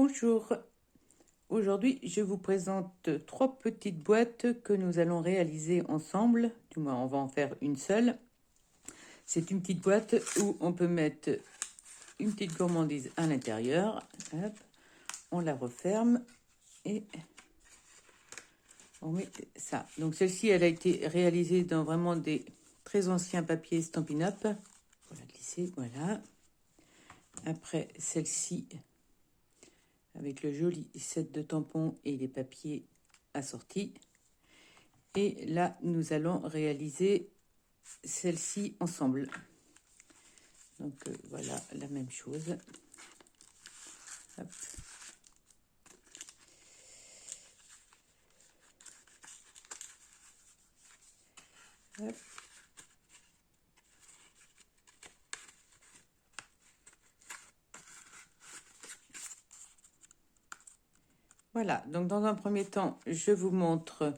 Bonjour, aujourd'hui je vous présente trois petites boîtes que nous allons réaliser ensemble, du moins on va en faire une seule. C'est une petite boîte où on peut mettre une petite gourmandise à l'intérieur. Hop, on la referme et on met ça. Donc celle-ci elle a été réalisée dans vraiment des très anciens papiers Stampin' Up. Voilà, glisser, voilà. Après celle-ci, avec le joli set de tampons et les papiers assortis. Et là, nous allons réaliser celle-ci ensemble. Donc voilà, la même chose. Hop. Hop. Voilà, donc dans un premier temps, je vous montre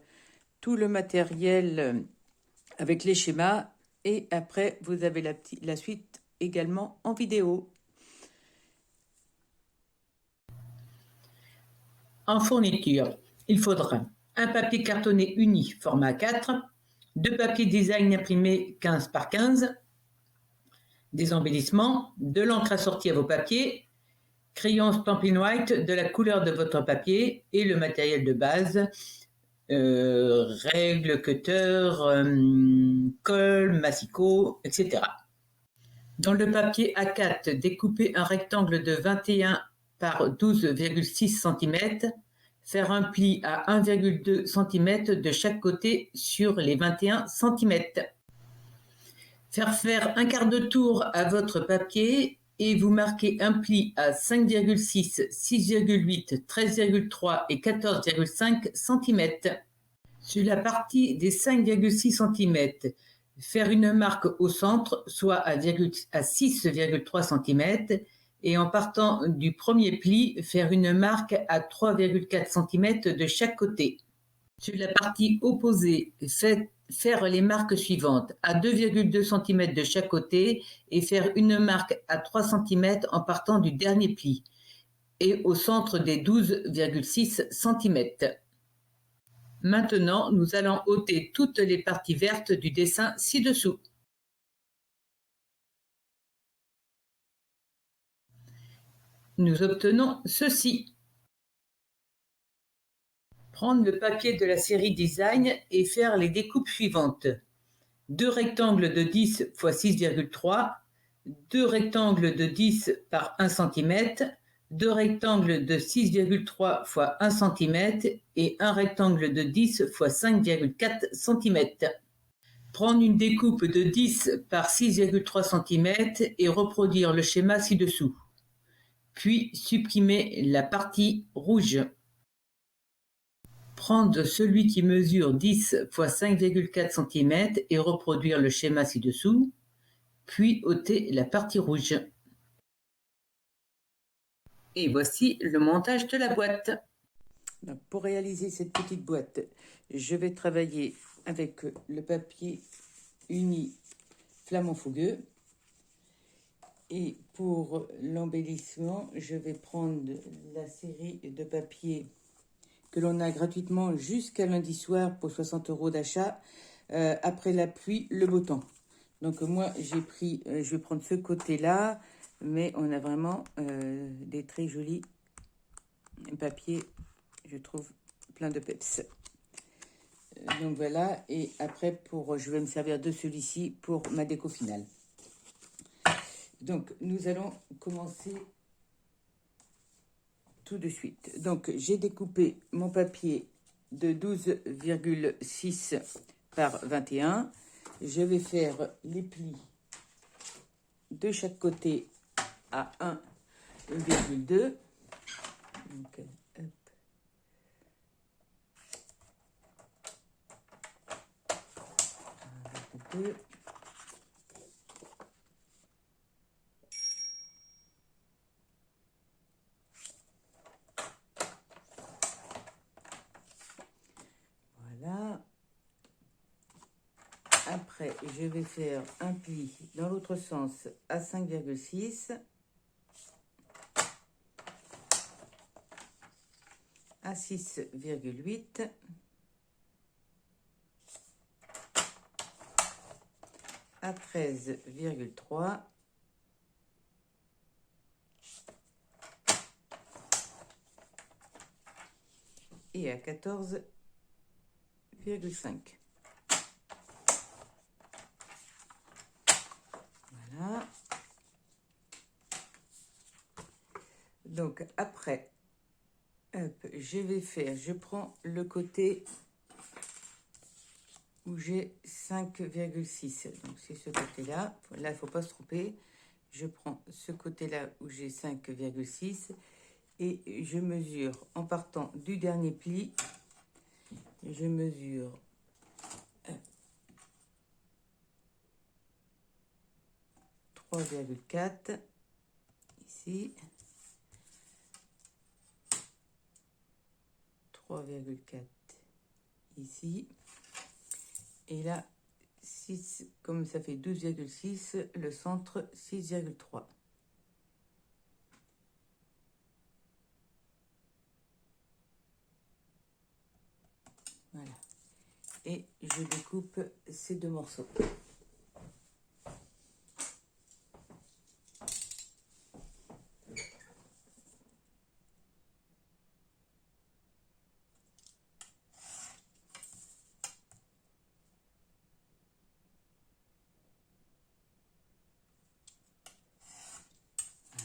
tout le matériel avec les schémas et après, vous avez la suite également en vidéo. En fourniture, il faudra un papier cartonné uni format 4, deux papiers design imprimés 15 par 15, des embellissements, de l'encre assortie à vos papiers, crayon Stampin' White de la couleur de votre papier et le matériel de base, règles, cutter, colle, massicot, etc. Dans le papier A4, découpez un rectangle de 21 par 12,6 cm, faire un pli à 1,2 cm de chaque côté sur les 21 cm. Faire un quart de tour à votre papier et vous marquez un pli à 5,6, 6,8, 13,3 et 14,5 cm. Sur la partie des 5,6 cm, faire une marque au centre, soit à 6,3 cm, et en partant du premier pli, faire une marque à 3,4 cm de chaque côté. Sur la partie opposée, faire les marques suivantes à 2,2 cm de chaque côté et faire une marque à 3 cm en partant du dernier pli et au centre des 12,6 cm. Maintenant, nous allons ôter toutes les parties vertes du dessin ci-dessous. Nous obtenons ceci. Prendre le papier de la série Design et faire les découpes suivantes. 2 rectangles de 10 x 6,3, 2 rectangles de 10 par 1 cm, 2 rectangles de 6,3 x 1 cm et un rectangle de 10 x 5,4 cm. Prendre une découpe de 10 par 6,3 cm et reproduire le schéma ci-dessous. Puis supprimer la partie rouge. Prendre celui qui mesure 10 x 5,4 cm et reproduire le schéma ci-dessous. Puis ôter la partie rouge. Et voici le montage de la boîte. Donc, pour réaliser cette petite boîte, je vais travailler avec le papier uni flamand fougueux. Et pour l'embellissement, je vais prendre la série de papiers que l'on a gratuitement jusqu'à lundi soir pour 60 € d'achat. Après la pluie, le beau temps. Donc moi, j'ai pris, je vais prendre ce côté-là, mais on a vraiment des très jolis papiers, je trouve, plein de peps. Donc voilà, et après, je vais me servir de celui-ci pour ma déco finale. Donc, nous allons commencer tout de suite. Donc, j'ai découpé mon papier de 12,6 par 21. Je vais faire les plis de chaque côté à 1,2. Donc, hop. Voilà. Après, je vais faire un pli dans l'autre sens à 5,6. à 6,8. À 13,3. Et à 14,5. Voilà. Donc après, hop, je prends le côté où j'ai 5,6. Donc c'est ce côté-là. Là, il ne faut pas se tromper. Je prends ce côté-là où j'ai 5,6 et je mesure en partant du dernier pli. Je mesure 3,4 ici. 3,4 ici. Et là, 6, comme ça fait 12,6, le centre 6,3. Voilà. Et je découpe ces deux morceaux.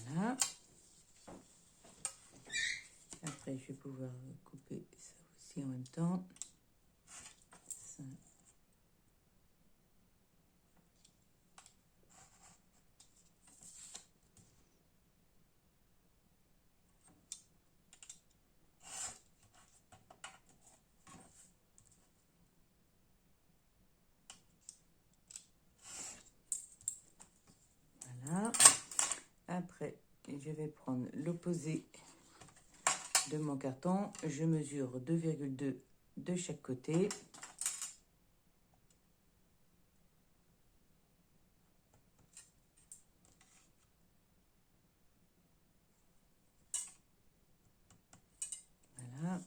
Voilà. Après, je vais pouvoir couper ça aussi en même temps. Ça. Voilà. Après, je vais prendre l'opposé de mon carton. Je mesure 2,2 de chaque côté. Voilà.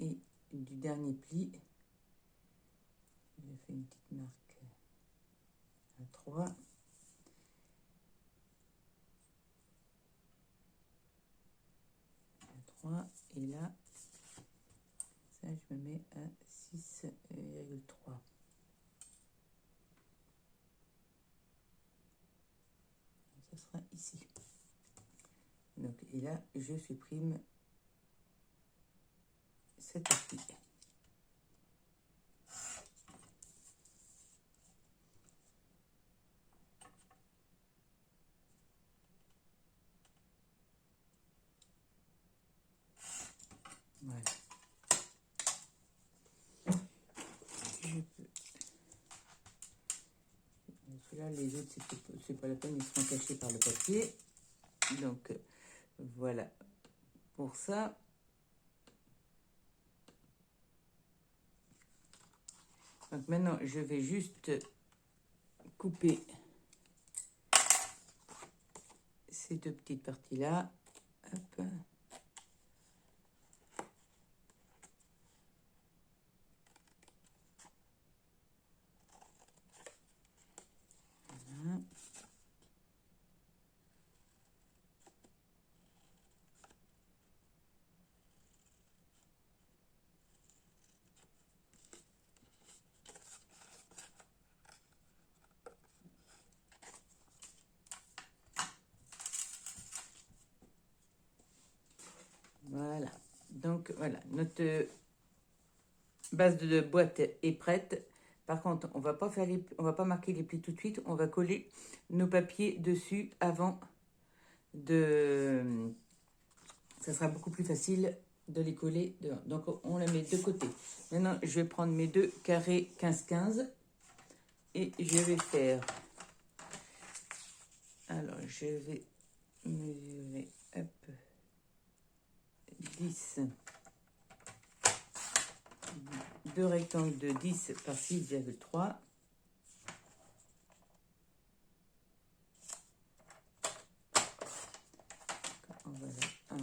Et du dernier pli, je fais une petite marque à 3. Et là, ça, je me mets à 6,3. Ça sera ici. Donc, et là, je supprime cette partie. Voilà. Je peux. Là, les autres, c'est pas la peine, ils seront cachés par le papier. Donc, voilà pour ça. Donc, maintenant, je vais juste couper ces deux petites parties-là. Hop. Voilà. Voilà. Donc, voilà. Notre base de boîte est prête. Par contre, on va pas marquer les plis tout de suite. On va coller nos papiers dessus avant de... Ça sera beaucoup plus facile de les coller dedans. Donc, on les met de côté. Maintenant, je vais prendre mes deux carrés 15-15 et je vais faire... Alors, je vais mesurer, hop, 10, deux rectangles de 10 par 6,3. Voilà, 1,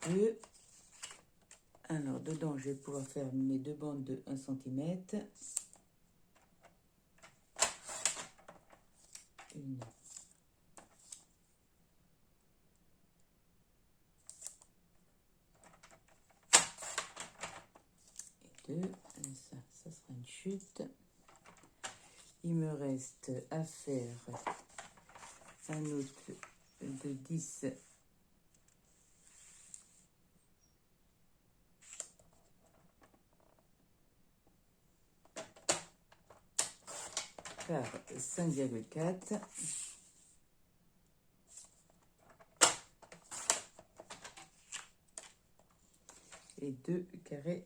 2. Alors, dedans, je vais pouvoir faire mes 2 bandes de 1 cm. Une. Et 2. Ça sera une chute. Il me reste à faire un autre de 10 par 5,4 et 2 carrés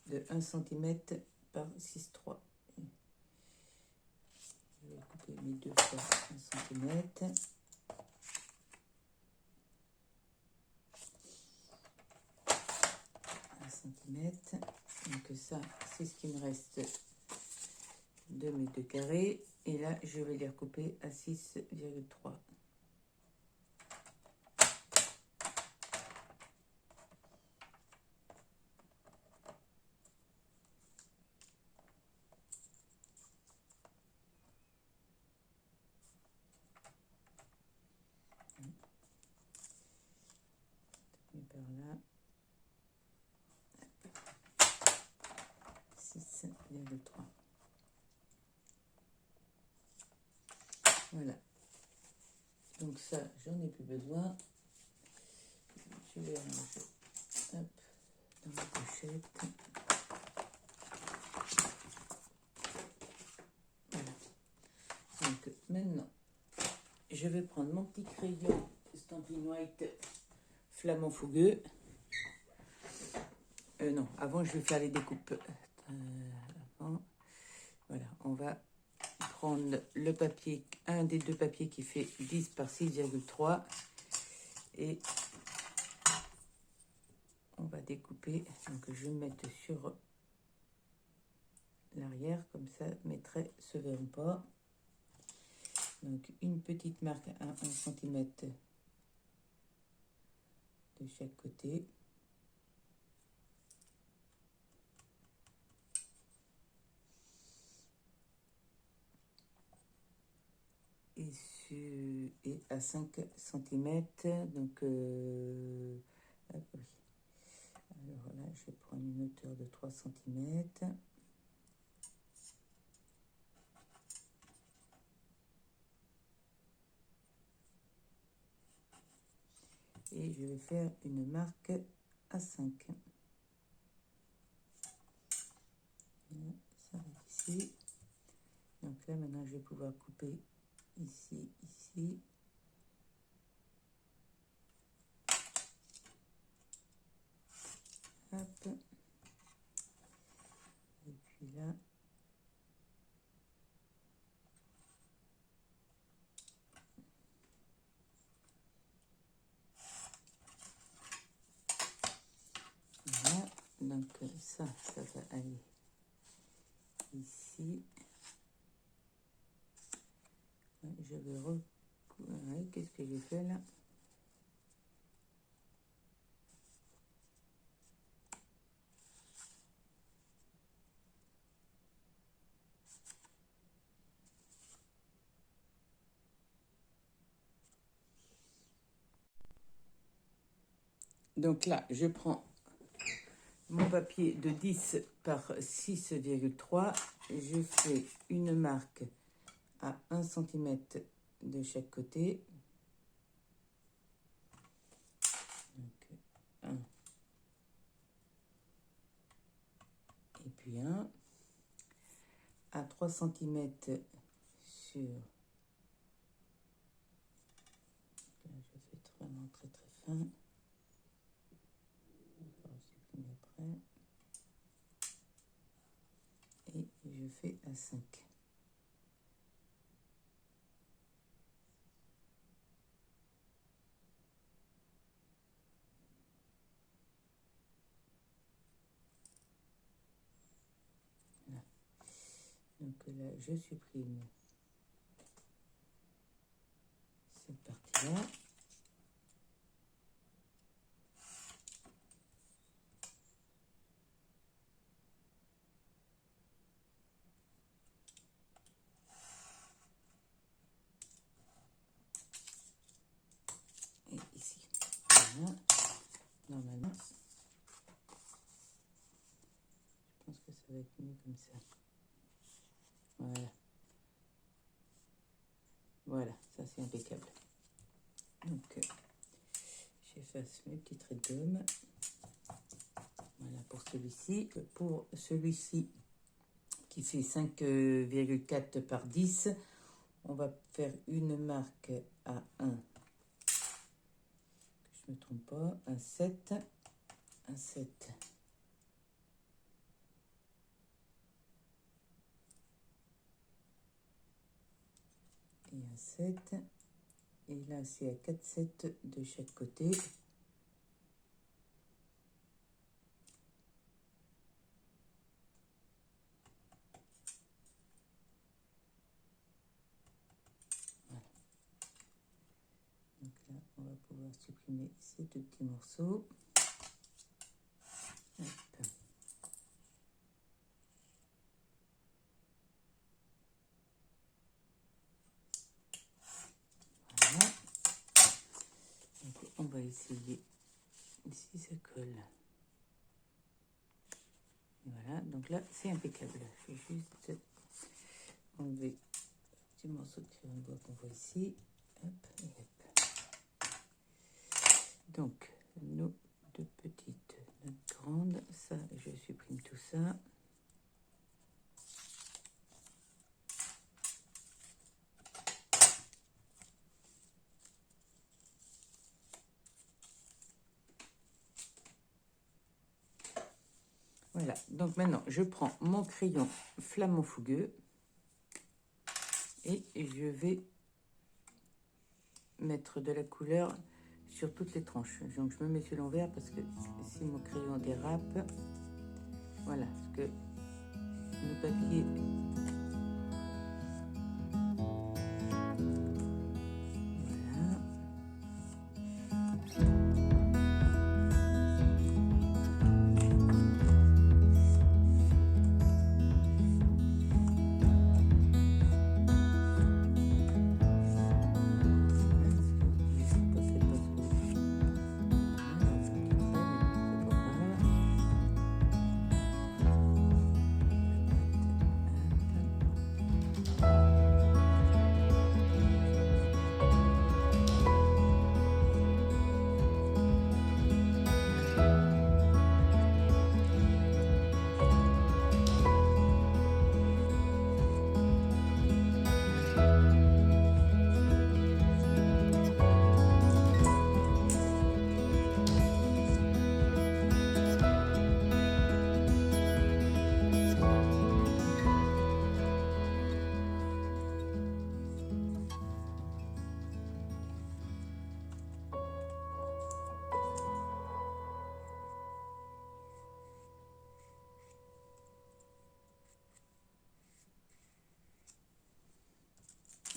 de 1 cm par 6,3. Je vais couper mes 2 fois 1 cm. Donc ça, c'est ce qui me reste de mes 2 carrés. Et là, je vais les recouper à 6,3. Et par là. 6,3. Voilà. Donc ça, j'en ai plus besoin. Je vais ranger, hop, dans la pochette. Voilà. Donc maintenant, je vais prendre mon petit crayon Stampin' White flamant fougueux. Non, avant je vais faire les découpes. Voilà, on va prendre le papier, un des 2 papiers qui fait 10 par 6,3 et on va découper. Donc je vais me mettre sur l'arrière, comme ça mes traits se verront pas. Donc une petite marque à 1 cm de chaque côté. Et à 5 cm. Donc, oui. Alors là, je vais prendre une hauteur de 3 cm. Et je vais faire une marque à 5. Là, ça va ici. Donc là, maintenant, je vais pouvoir couper ici, ici. Hop. Et puis là. Voilà. Donc ça va aller ici. Je vais qu'est-ce que j'ai fait là? Donc là, je prends mon papier de 10 par 6,3. Je fais une marque à 1 cm de chaque côté. Donc, 1. Et puis 1. À 3 cm sur... Là, je fais vraiment très très fin. Après. Et je fais à 5. Voilà. Donc là, je supprime cette partie-là. va être mieux comme ça. Voilà. Voilà, ça c'est impeccable. Donc, j'efface mes petits traits de gomme. Voilà pour celui-ci. Pour celui-ci qui fait 5,4 par 10, on va faire une marque à 1, que je ne me trompe pas, un 7, un 7. Et un 7. Et là, c'est à 4 7 de chaque côté. Donc là, on va pouvoir supprimer ces deux petits morceaux. Hop. Voilà. Donc, on va essayer si ça colle. Voilà, donc là, c'est impeccable. Je vais juste enlever le petit morceau de crayon de bois qu'on voit ici. Hop, et hop. Donc, nos deux petites, notre grande, ça, je supprime tout ça. Voilà, donc maintenant, je prends mon crayon Flamand Fougueux et je vais mettre de la couleur sur toutes les tranches. Donc je me mets sur l'envers parce que si mon crayon dérape, voilà, parce que le papier, voilà.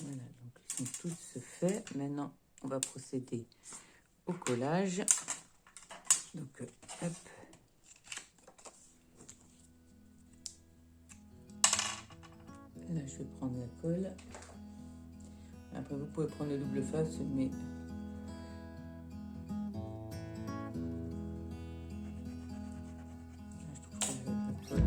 Voilà, donc ils sont tous faits. Maintenant, on va procéder au collage. Donc, hop. Là, je vais prendre la colle. Après, vous pouvez prendre le double face, mais... Là, je trouve que la colle...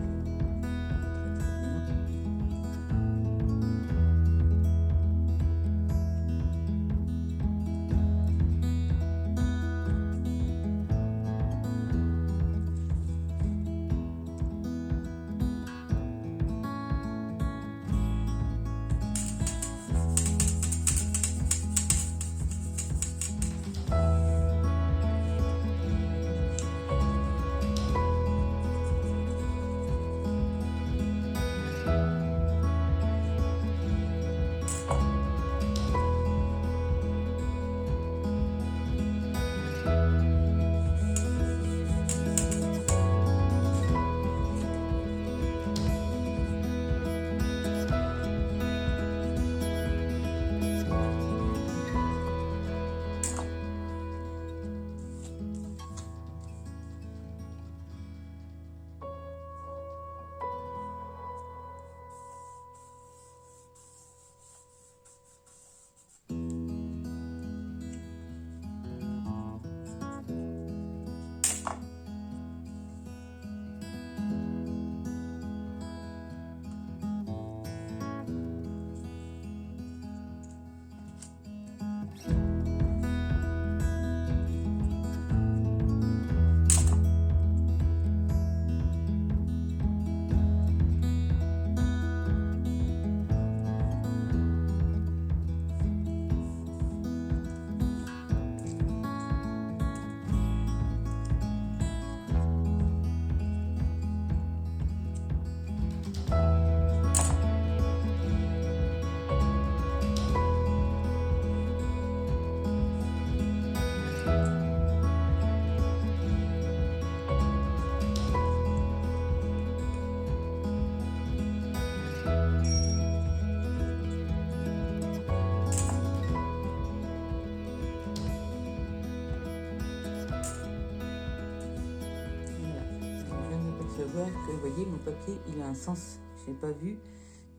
voir que, vous voyez, mon papier, il a un sens. Je n'ai pas vu.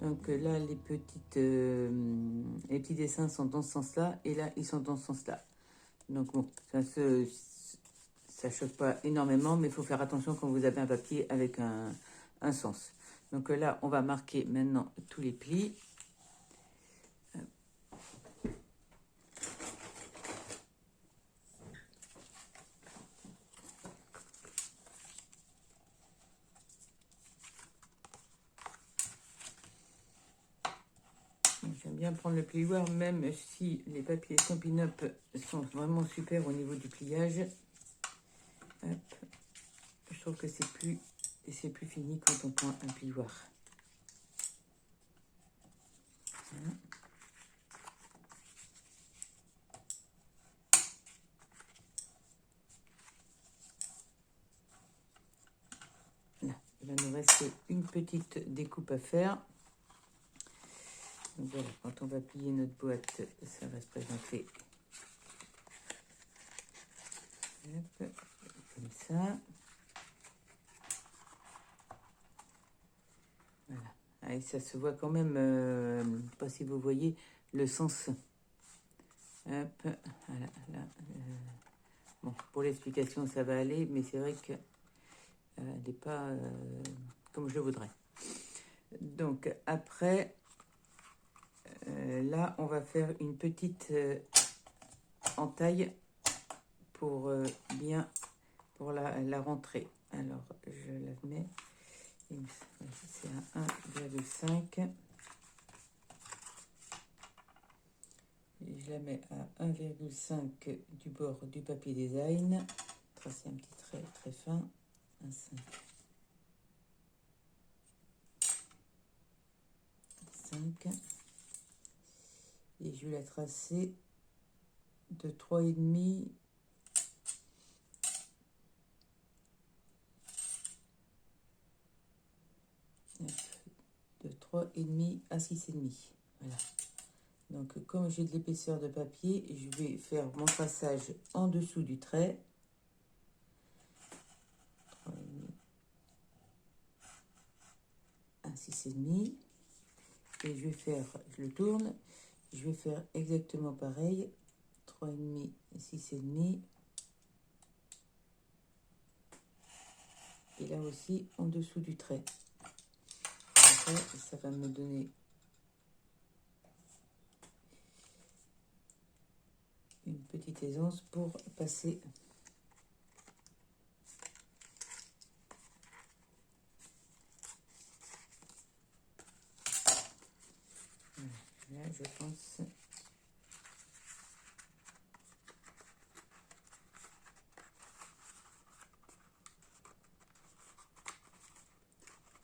Donc là, les petits dessins sont dans ce sens-là. Et là, ils sont dans ce sens-là. Donc bon, ça choque pas énormément. Mais il faut faire attention quand vous avez un papier avec un sens. Donc là, on va marquer maintenant tous les plis. J'aime bien prendre le plioir, même si les papiers Stampin' Up sont vraiment super au niveau du pliage. Hop. Je trouve que c'est plus fini quand on prend un plioir. Voilà. Là, il va nous rester une petite découpe à faire. Donc voilà, quand on va plier notre boîte, ça va se présenter hop, comme ça. Voilà. Et ça se voit quand même, pas si vous voyez le sens. Hop, voilà, là, bon, pour l'explication, ça va aller, mais c'est vrai que elle n'est pas comme je le voudrais. Donc après, là, on va faire une petite entaille pour bien pour la rentrée. Alors, je la mets. C'est un 1,5. Je la mets à 1,5 du bord du papier design. Tracer un petit trait très fin. 1,5. 5. Et je vais la tracer de 3,5 de 3,5 à 6,5. Voilà. Donc, comme j'ai de l'épaisseur de papier, je vais faire mon traçage en dessous du trait. 3,5 à 6,5. Et je vais faire, je le tourne, je vais faire exactement pareil. 3,5 et 6,5. Et là aussi, en dessous du trait. Après, ça va me donner une petite aisance pour passer là, je pense.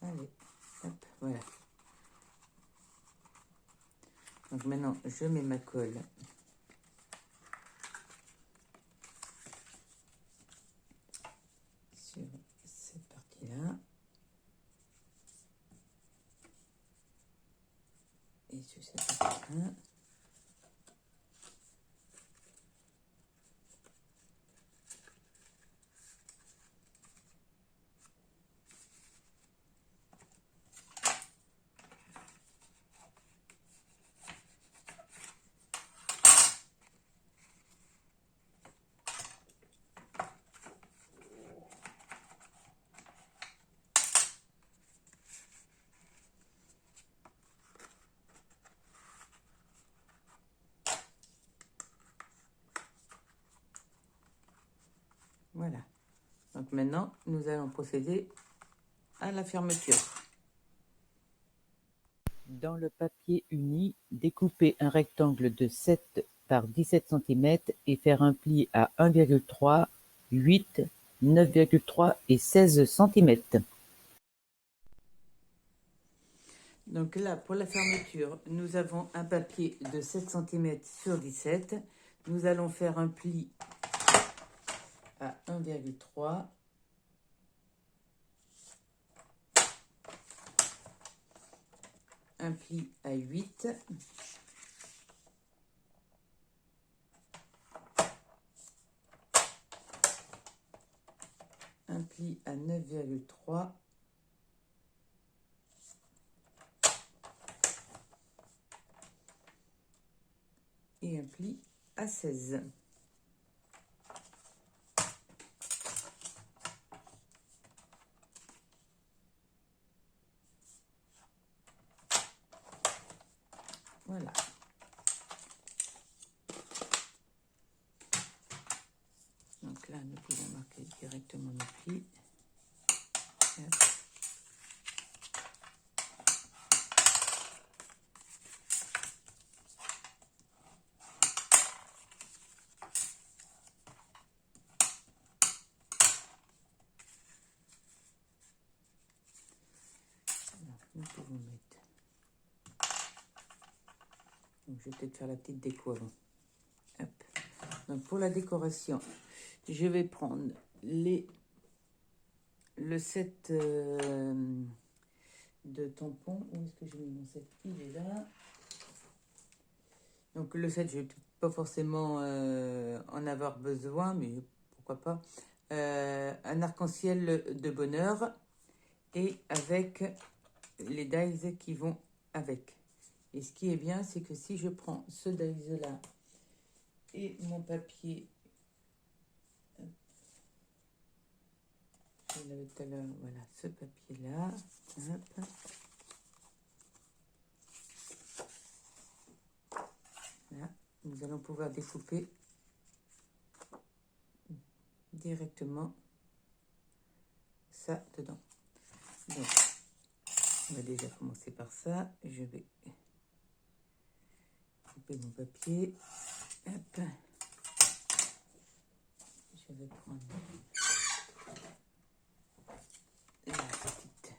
Allez, hop, voilà. Donc maintenant, je mets ma colle sur cette partie-là. Et sur cette partie-là. Voilà. Donc maintenant, nous allons procéder à la fermeture. Dans le papier uni, découpez un rectangle de 7 par 17 cm et faire un pli à 1,3, 8, 9,3 et 16 cm. Donc là, pour la fermeture, nous avons un papier de 7 cm sur 17. Nous allons faire un pli à 1,3. Un pli à 8. Un pli à 9,3 et un pli à 16. Voilà. Donc là, nous pouvons marquer directement nos plis. Hop. Alors, nous pouvons mettre. Donc, je vais peut-être faire la petite déco avant. Hop. Donc, pour la décoration, je vais prendre le set de tampons. Où est-ce que j'ai mis mon set? Il est là. Donc le set, je vais pas forcément en avoir besoin, mais pourquoi pas. Un arc-en-ciel de bonheur et avec les dies qui vont avec. Et ce qui est bien, c'est que si je prends ce dies là et mon papier, je l'avais tout à l'heure, voilà, ce papier là, hop. Là, nous allons pouvoir découper directement ça dedans. Donc, on va déjà commencer par ça. Je vais couper mon papier. Hop. Je vais prendre la petite étiquette.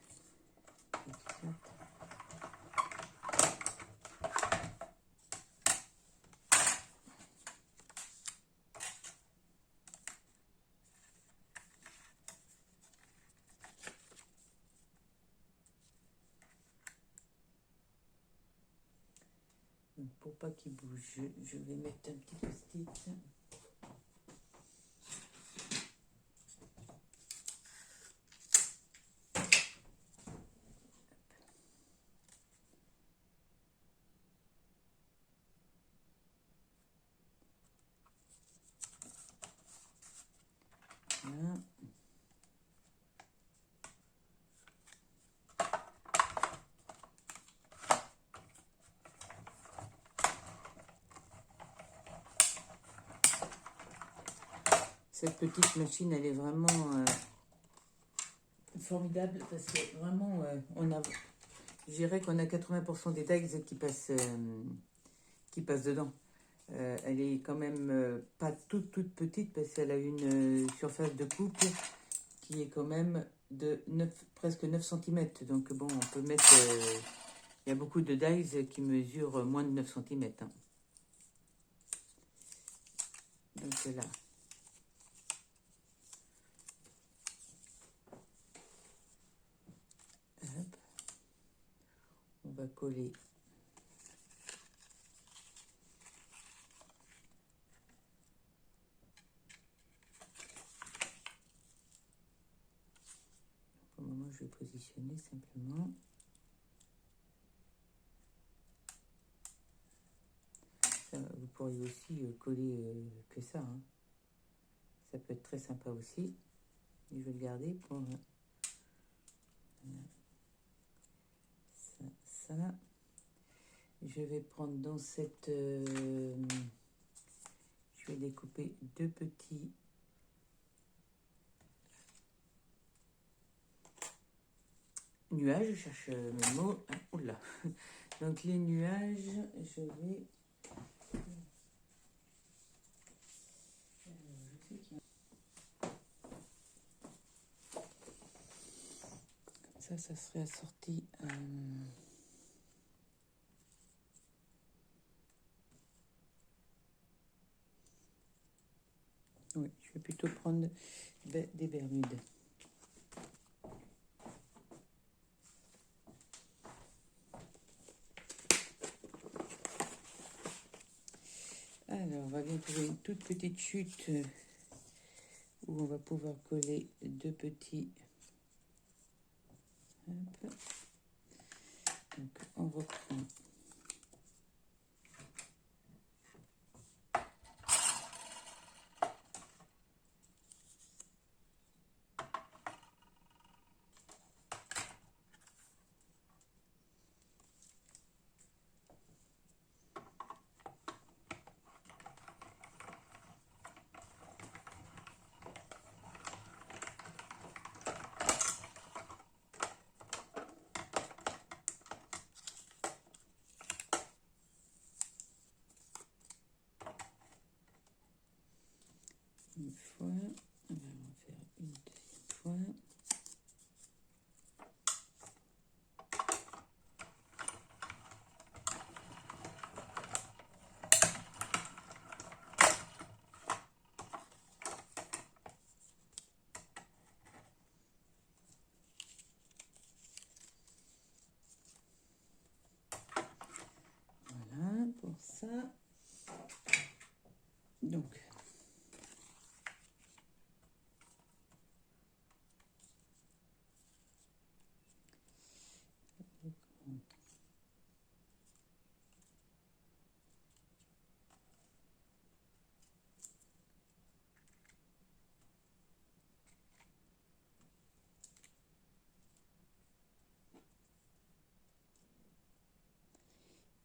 Donc, pour pas qu'il bouge, je vais mettre un petit post-it. Voilà. Cette petite machine, elle est vraiment formidable parce que vraiment, je dirais qu'on a 80% des tags qui passent dedans. Elle est quand même pas toute petite parce qu'elle a une surface de coupe qui est quand même de presque 9 cm. Donc bon, on peut mettre... il y a beaucoup de dies qui mesurent moins de 9 cm. Hein. Donc là... Hop. On va coller pour le moment je vais positionner simplement. Ça, vous pourriez aussi coller que ça, hein. Ça peut être très sympa aussi. Je vais le garder pour ça. Je vais prendre dans cette... je vais découper deux petits nuages. Je cherche mes mots. Ah, oula. Donc les nuages, je vais... Ça serait assorti... oui, je vais plutôt prendre des Bermudes. Alors, on va bien trouver une toute petite chute où on va pouvoir coller deux petits. Hop. Donc, on reprend une fois, on va en faire une deuxième fois. Voilà pour ça. Donc,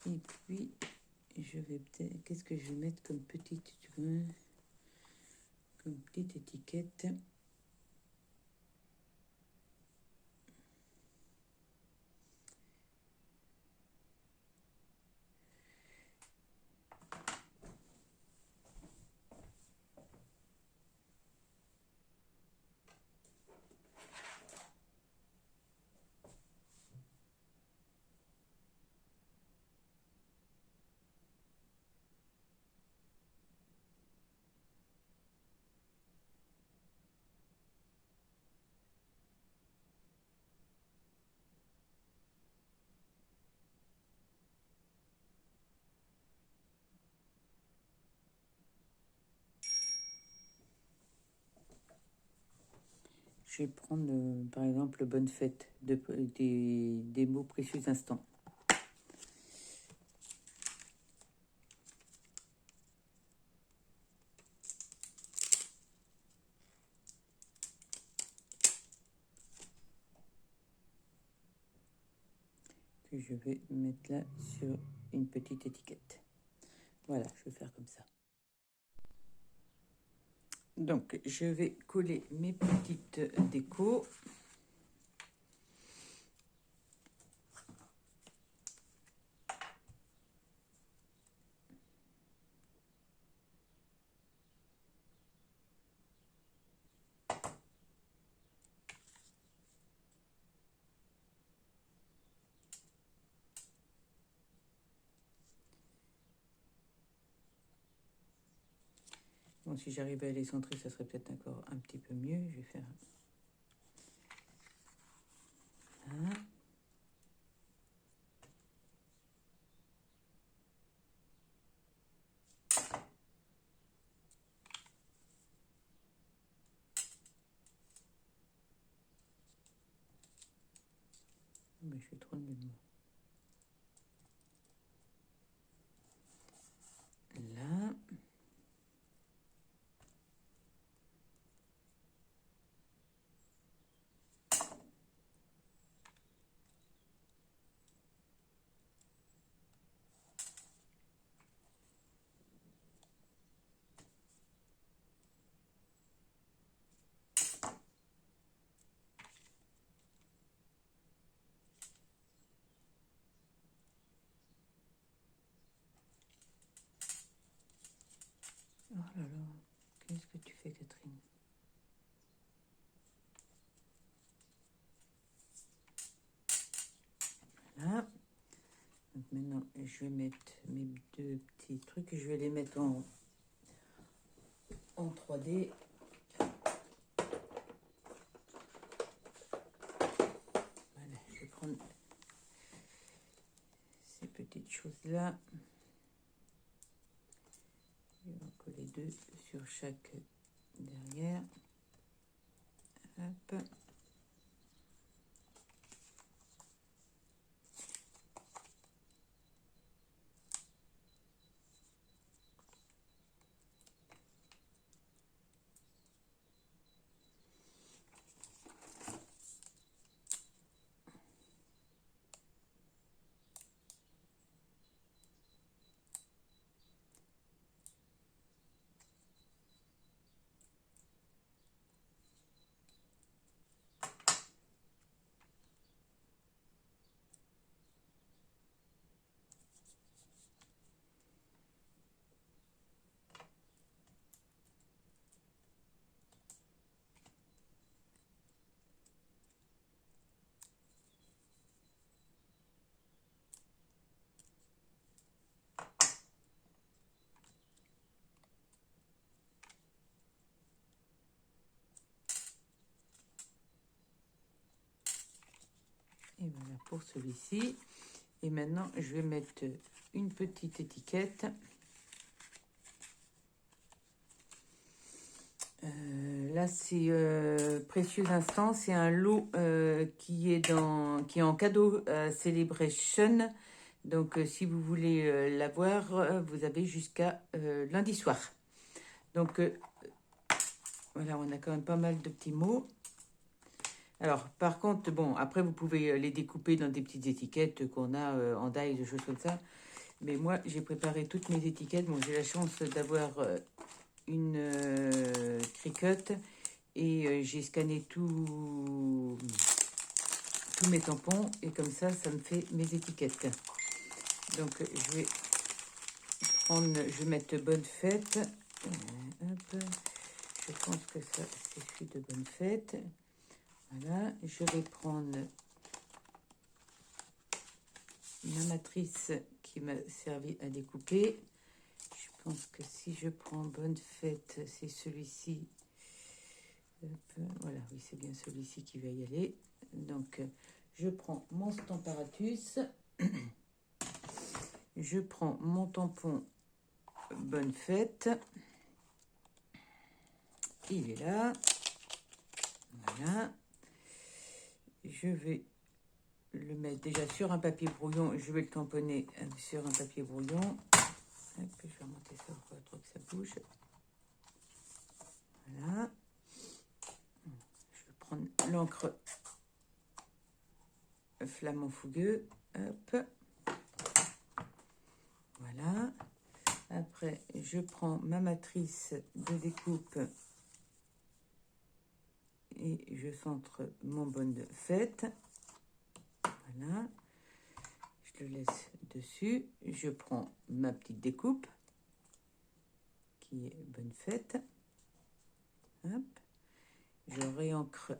et puis, je vais peut-être... Qu'est-ce que je vais mettre comme petite, comme petite étiquette? Je vais prendre, par exemple, Bonne fête, des mots précieux instants. Que je vais mettre là sur une petite étiquette. Voilà, je vais faire comme ça. Donc, je vais coller mes petites décos. Bon, si j'arrivais à les centrer, ça serait peut-être encore un petit peu mieux. Je vais faire... Voilà. Mais je suis trop nulle, moi. Là. Oh là là, qu'est-ce que tu fais, Catherine? Voilà. Donc maintenant, je vais mettre mes deux petits trucs. Je vais les mettre en 3D. Voilà, je vais prendre ces petites choses-là. Je vais en coller deux sur chaque derrière. Hop. Voilà pour celui-ci. Et maintenant, je vais mettre une petite étiquette. Là, c'est Précieux Instant. C'est un lot qui est en cadeau Celebration. Donc, si vous voulez l'avoir, vous avez jusqu'à lundi soir. Donc, voilà, on a quand même pas mal de petits mots. Alors, par contre, bon, après, vous pouvez les découper dans des petites étiquettes qu'on a en die, des choses comme ça. Mais moi, j'ai préparé toutes mes étiquettes. Bon, j'ai la chance d'avoir une Cricut et j'ai scanné tous mes tampons. Et comme ça me fait mes étiquettes. Donc, je vais mettre bonne fête. Hop. Je pense que ça, c'est celui de bonne fête. Voilà, je vais prendre ma matrice qui m'a servi à découper. Je pense que si je prends bonne fête, c'est celui-ci. Voilà, oui, c'est bien celui-ci qui va y aller. Donc, je prends mon Stamparatus. Je prends mon tampon bonne fête. Il est là. Voilà. Je vais le mettre déjà sur un papier brouillon. Je vais le tamponner sur un papier brouillon. Hop, je vais remonter ça pour pas trop que ça bouge. Voilà. Je vais prendre l'encre Flamand Fougueux. Hop. Voilà. Après, je prends ma matrice de découpe et je centre mon bonne fête. Voilà. Je le laisse dessus. Je prends ma petite découpe qui est bonne fête. Hop. Je réancre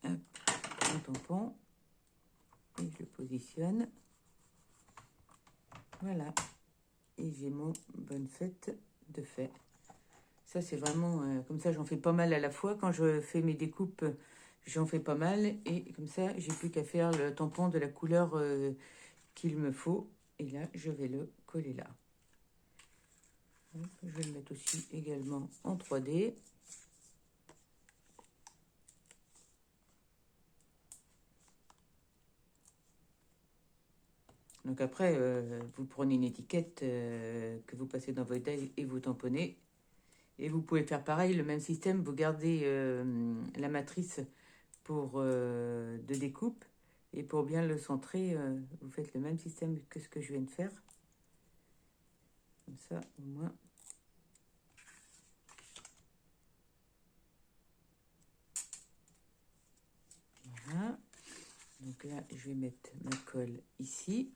mon tampon et je le positionne. Voilà. Et j'ai mon bonne fête de fait. Ça, c'est vraiment... comme ça, j'en fais pas mal à la fois. Quand je fais mes découpes, j'en fais pas mal. Et comme ça, j'ai plus qu'à faire le tampon de la couleur qu'il me faut. Et là, je vais le coller là. Donc, je vais le mettre aussi également en 3D. Donc après, vous prenez une étiquette que vous passez dans votre die et vous tamponnez. Et vous pouvez faire pareil, le même système, vous gardez la matrice de découpe. Et pour bien le centrer, vous faites le même système que ce que je viens de faire. Comme ça, au moins. Voilà. Donc là, je vais mettre ma colle ici.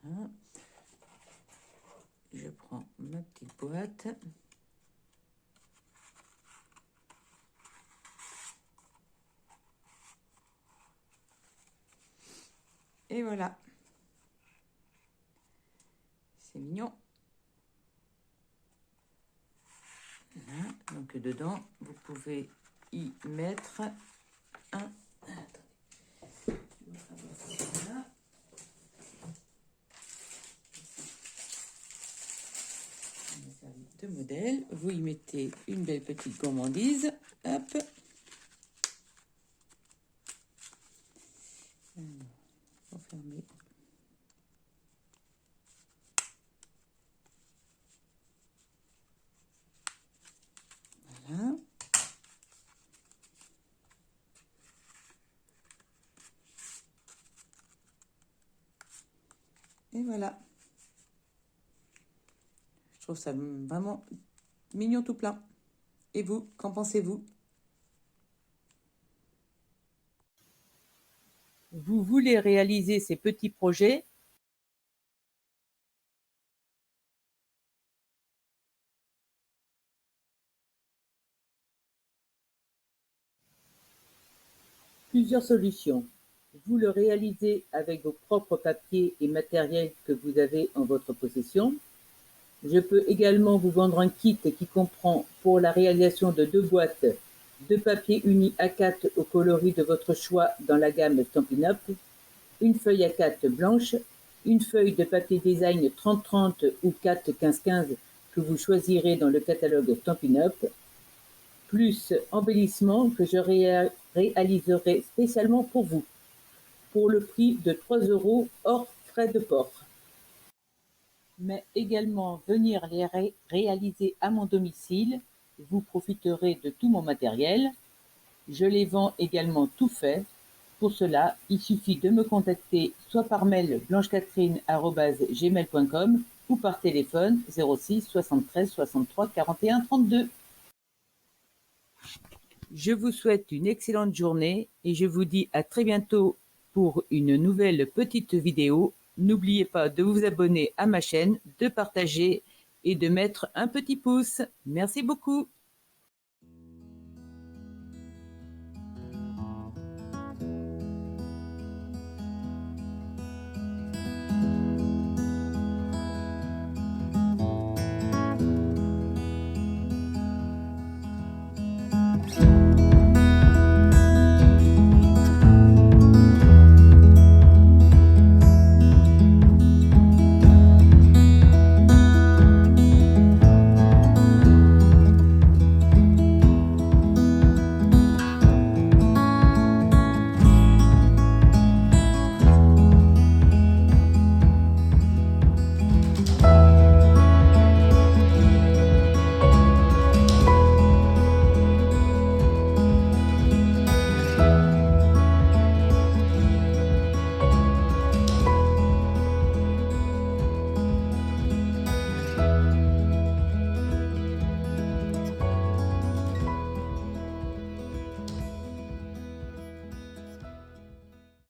Voilà. Je prends ma petite boîte. Et voilà. C'est mignon. Voilà. Donc dedans, vous pouvez y mettre un... Attendez. De modèle, vous y mettez une belle petite gourmandise, hop. Pour fermer. Voilà. Et voilà. Je trouve ça vraiment mignon tout plein. Et vous, qu'en pensez-vous? Vous voulez réaliser ces petits projets? Plusieurs solutions. Vous le réalisez avec vos propres papiers et matériels que vous avez en votre possession. Je peux également vous vendre un kit qui comprend pour la réalisation de 2 boîtes de papier uni A4 au coloris de votre choix dans la gamme Stampin' Up, une feuille A4 blanche, une feuille de papier design 30-30 ou 4-15-15 que vous choisirez dans le catalogue Stampin' Up, plus embellissement que je réaliserai spécialement pour vous, pour le prix de 3 € hors frais de port. Mais également venir les réaliser à mon domicile, vous profiterez de tout mon matériel. Je les vends également tout fait. Pour cela, il suffit de me contacter soit par mail blanchecatherine@gmail.com ou par téléphone 06 73 63 41 32. Je vous souhaite une excellente journée et je vous dis à très bientôt pour une nouvelle petite vidéo. N'oubliez pas de vous abonner à ma chaîne, de partager et de mettre un petit pouce. Merci beaucoup.